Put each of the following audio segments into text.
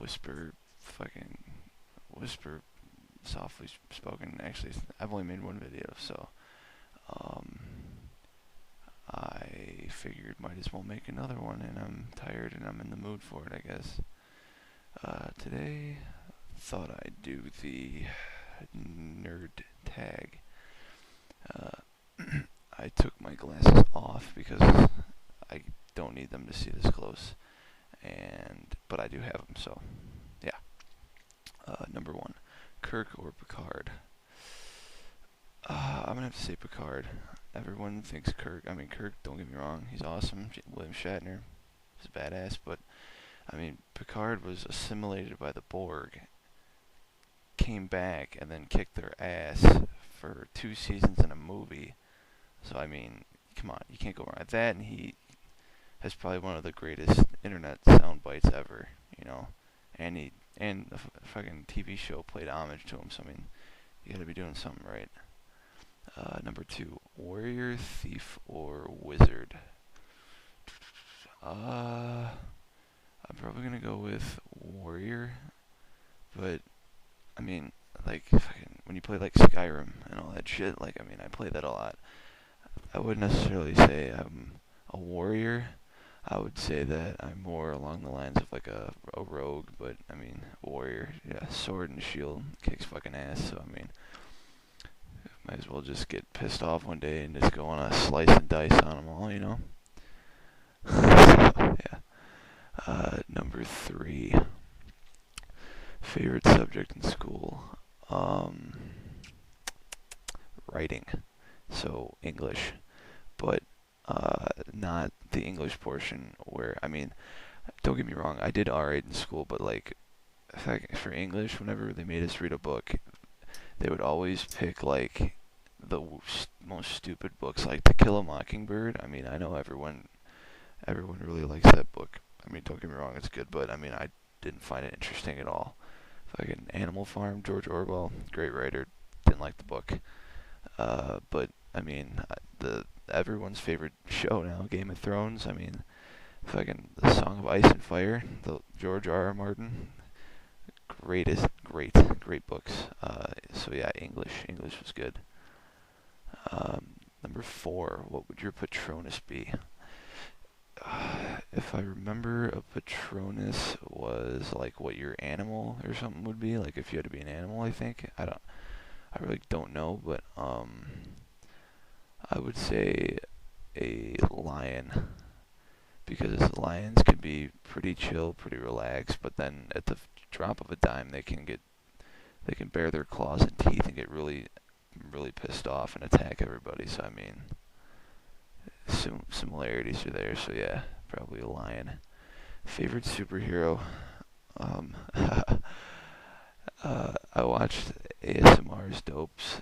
fucking whisper, softly spoken. Actually, I've only made one video, so um, I figured might as well make another one, and I'm tired and I'm in the mood for it, I guess. Today, thought I'd do the nerd tag. I took my glasses off because I don't need them to see this close, but I do have them, so yeah. Number one, Kirk or Picard? I'm gonna have to say Picard. Everyone thinks Kirk. I mean, Kirk, don't get me wrong, he's awesome. William Shatner is a badass, but I mean, Picard was assimilated by the Borg, came back, and then kicked their ass for 2 seasons in a movie. So, I mean, come on, you can't go wrong with that, and he has probably one of the greatest internet sound bites ever, you know? And the fucking TV show played homage to him, so, I mean, you gotta be doing something right. Number two, warrior, thief, or wizard? I'm probably gonna go with warrior, but I mean, like, fucking, when you play like Skyrim and all that shit, like, I mean, I play that a lot. I wouldn't necessarily say I'm a warrior. I would say that I'm more along the lines of like a rogue, but I mean, warrior, yeah, sword and shield, kicks fucking ass, so I mean, might as well just get pissed off one day and just go on a slice and dice on them all, you know? So, yeah. Number three, favorite subject in school? Writing. So, English. But, not the English portion where, I mean, don't get me wrong, I did alright in school, but like, for English, whenever they made us read a book, they would always pick like the most stupid books, like To Kill a Mockingbird. I mean, I know everyone really likes that book. I mean, don't get me wrong, it's good, but I mean, I didn't find it interesting at all. Fucking Animal Farm, George Orwell, great writer, didn't like the book. But I mean, everyone's favorite show now, Game of Thrones. I mean, fucking The Song of Ice and Fire, the George R. R. Martin, great books. So yeah, English was good. Number four, what would your Patronus be? If I remember, a Patronus was like what your animal or something would be. Like if you had to be an animal, I think. I really don't know, but I would say a lion, because lions can be pretty chill, pretty relaxed, but then at the drop of a dime, they can bare their claws and teeth and get really pissed off and attack everybody. So I mean, similarities are there. So yeah, probably a lion. Favorite superhero? Um, I watched ASMR's Dope's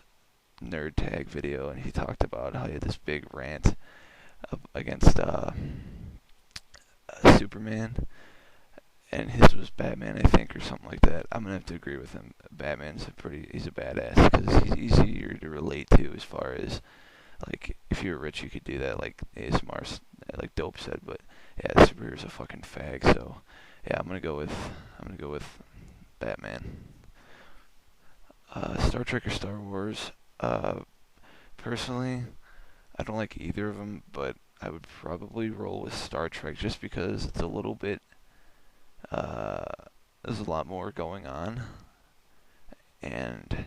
nerd tag video, and he talked about how he had this big rant against Superman, and his was Batman, I think, or something like that. I'm gonna have to agree with him. He's a badass, because he's easier to relate to, as far as like, if you were rich, you could do that, like ASMR, like Dope said. But yeah, the superhero's a fucking fag. So yeah, I'm gonna go with Batman. Star Trek or Star Wars? Personally, I don't like either of them, but I would probably roll with Star Trek, just because it's a little bit. There's a lot more going on, and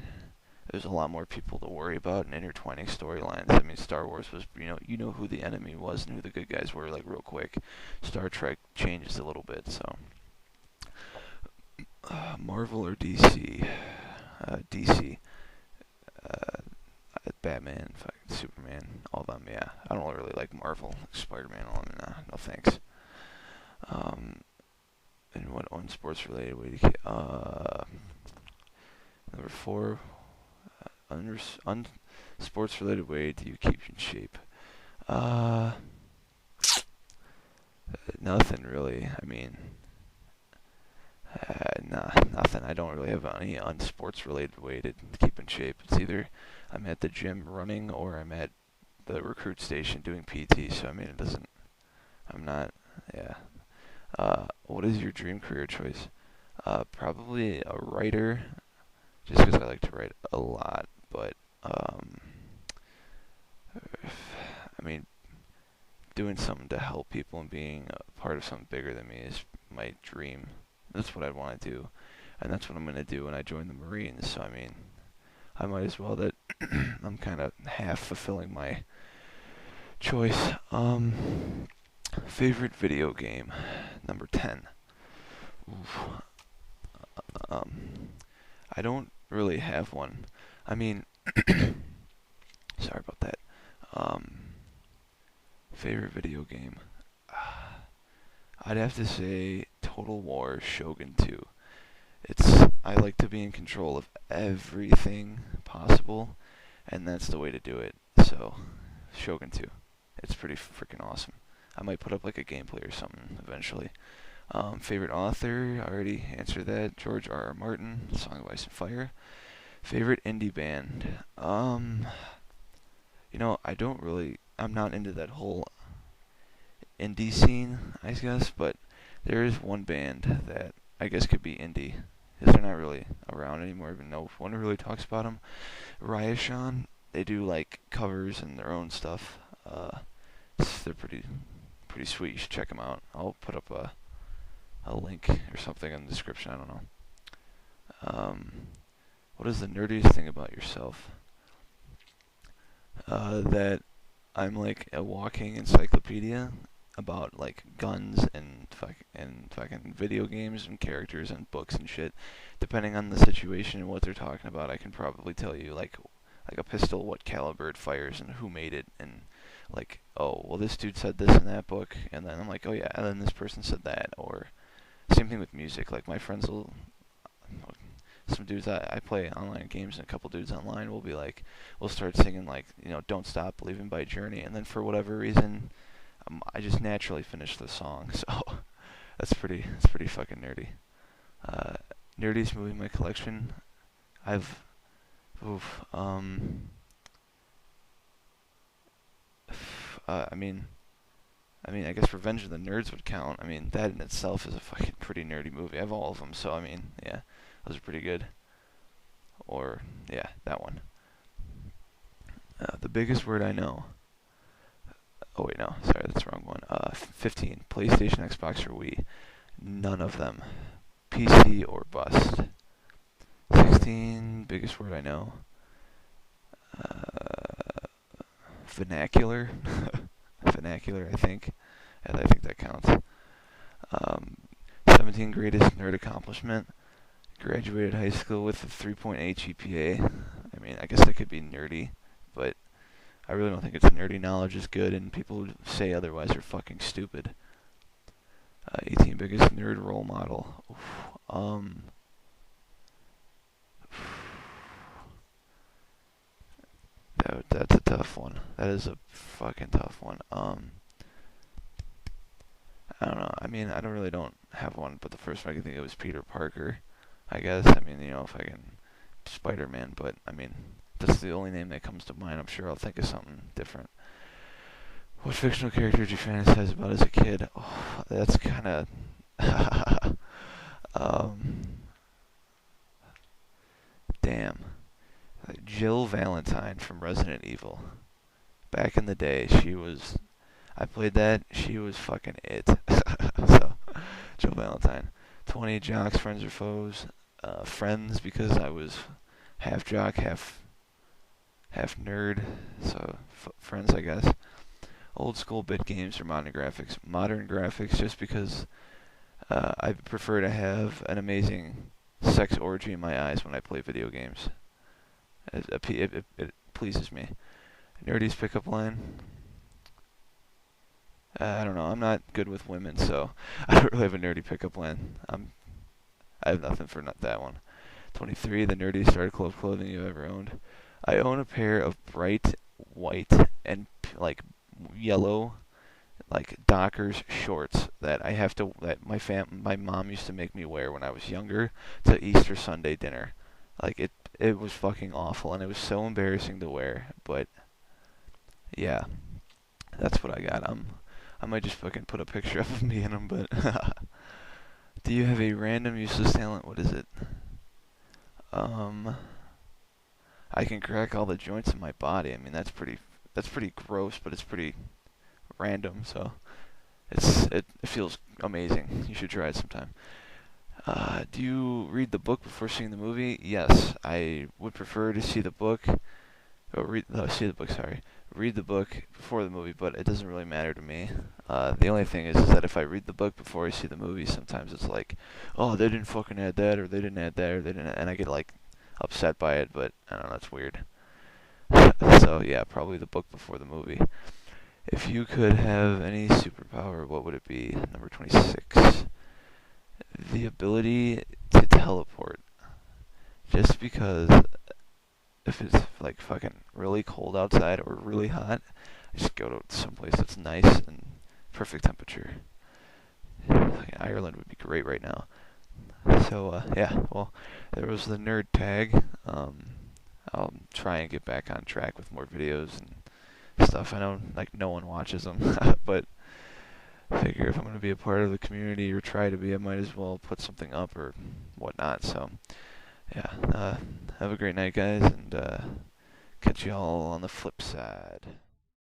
there's a lot more people to worry about and intertwining storylines. I mean, Star Wars was, you know who the enemy was and who the good guys were, like, real quick. Star Trek changes a little bit, so. Marvel or DC? DC. Batman, fucking Superman, all of them, yeah. I don't really like Marvel, like Spider-Man, all of them, nah, no thanks. And what unsports related way to keep, number four, sports related way do you keep in shape? Nothing really. I mean, nah, nothing. I don't really have any unsports related way to keep in shape. It's either I'm at the gym running or I'm at the recruit station doing PT. So I mean, I'm not, yeah. What is your dream career choice? Probably a writer, just because I like to write a lot. But um, I mean, doing something to help people and being a part of something bigger than me is my dream. That's what I want to do, and that's what I'm gonna do when I join the Marines. So I mean, I might as well that I'm kind of half fulfilling my choice. Favorite video game, number 10. Oof. Um, I don't really have one. I mean, sorry about that. Um, Favorite video game. I'd have to say Total War Shogun 2. I like to be in control of everything possible, and that's the way to do it. So, Shogun 2. It's pretty freaking awesome. I might put up like a gameplay or something eventually. Favorite author, I already answered that. George R. R. Martin, Song of Ice and Fire. Favorite indie band. I'm not into that whole indie scene, I guess, but there is one band that I guess could be indie, because they're not really around anymore, even no one really talks about them. Ryashan, they do like covers and their own stuff. They're pretty sweet. You should check them out. I'll put up a link or something in the description. I don't know. What is the nerdiest thing about yourself? That I'm like a walking encyclopedia about like guns and fucking video games and characters and books and shit. Depending on the situation and what they're talking about, I can probably tell you like a pistol, what caliber it fires and who made it, and like, oh, well, this dude said this in that book, and then I'm like, oh yeah, and then this person said that. Or same thing with music. Like my friends will, some dudes I play online games, and a couple dudes online will be like, we'll start singing like, Don't Stop Believing by Journey, and then for whatever reason, I just naturally finish the song. So that's pretty fucking nerdy. Nerdiest movie in my collection. I've, oof, I mean, I guess Revenge of the Nerds would count. I mean, that in itself is a fucking pretty nerdy movie. I have all of them, so I mean, yeah, those are pretty good. Or, yeah, that one. The biggest word I know. Oh wait, no, sorry, that's the wrong one. 15. PlayStation, Xbox, or Wii. None of them. PC or bust. 16. Biggest word I know. Vernacular. Vernacular, I think. And I think that counts. 17. Greatest nerd accomplishment. Graduated high school with a 3.8 GPA. I mean, I guess that could be nerdy, but I really don't think it's nerdy. Knowledge is good, and people who say otherwise are fucking stupid. 18. Biggest nerd role model. That's a tough one. That is a fucking tough one. I don't know. I mean, I don't have one, but the first one I can think of was Peter Parker, I guess. I mean, fucking Spider-Man, but I mean, that's the only name that comes to mind. I'm sure I'll think of something different. What fictional character did you fantasize about as a kid? Oh, that's kind of damn. Like Jill Valentine from Resident Evil. Back in the day, I played that, she was fucking it. So, Jill Valentine. 20. Jocks, friends or foes? Friends, because I was half jock, half nerd. So, friends, I guess. Old school bit games or modern graphics? Modern graphics, just because I prefer to have an amazing sex orgy in my eyes when I play video games. It pleases me. Nerdiest pickup line? I don't know. I'm not good with women, so I don't really have a nerdy pickup line. I have nothing for that one. 23. The nerdiest article of clothing you've ever owned? I own a pair of bright white and like yellow, like Dockers shorts that my mom used to make me wear when I was younger to Easter Sunday dinner. Like it was fucking awful, and it was so embarrassing to wear. But yeah, that's what I got. I might just fucking put a picture up of me in them, but Do you have a random useless talent? What is it? Um, I can crack all the joints in my body. I mean, that's pretty gross, but it's pretty random. So it feels amazing. You should try it sometime. Do you read the book before seeing the movie? Yes, I would prefer to see the book. Or see the book. Sorry, read the book before the movie, but it doesn't really matter to me. The only thing is that if I read the book before I see the movie, sometimes it's like, oh, they didn't fucking add that, or they didn't add that, or they didn't, and I get like upset by it. But I don't know, it's weird. So yeah, probably the book before the movie. If you could have any superpower, what would it be? Number 26. The ability to teleport. Just because if it's like fucking really cold outside or really hot, I just go to someplace that's nice and perfect temperature. Like Ireland would be great right now. So yeah, well, there was the nerd tag. I'll try and get back on track with more videos and stuff. I know like no one watches them, but I figure if I'm gonna be a part of the community or try to be, I might as well put something up or whatnot. So yeah, have a great night, guys, and catch you all on the flip side.